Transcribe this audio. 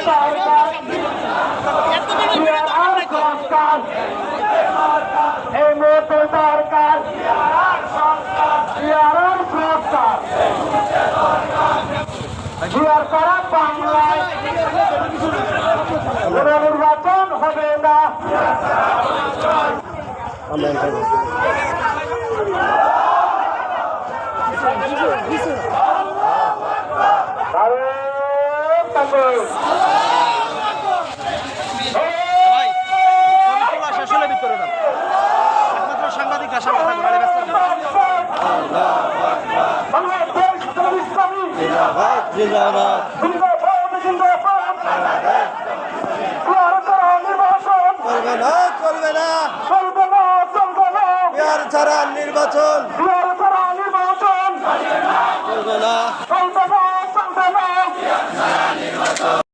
সরকার এই মুহূর্তে সরকার জিয়ার করা বাংলায় নির্বাচন হবে না। সাংবাদিকরা সামনে ছাড়া নির্বাচন চলবে না।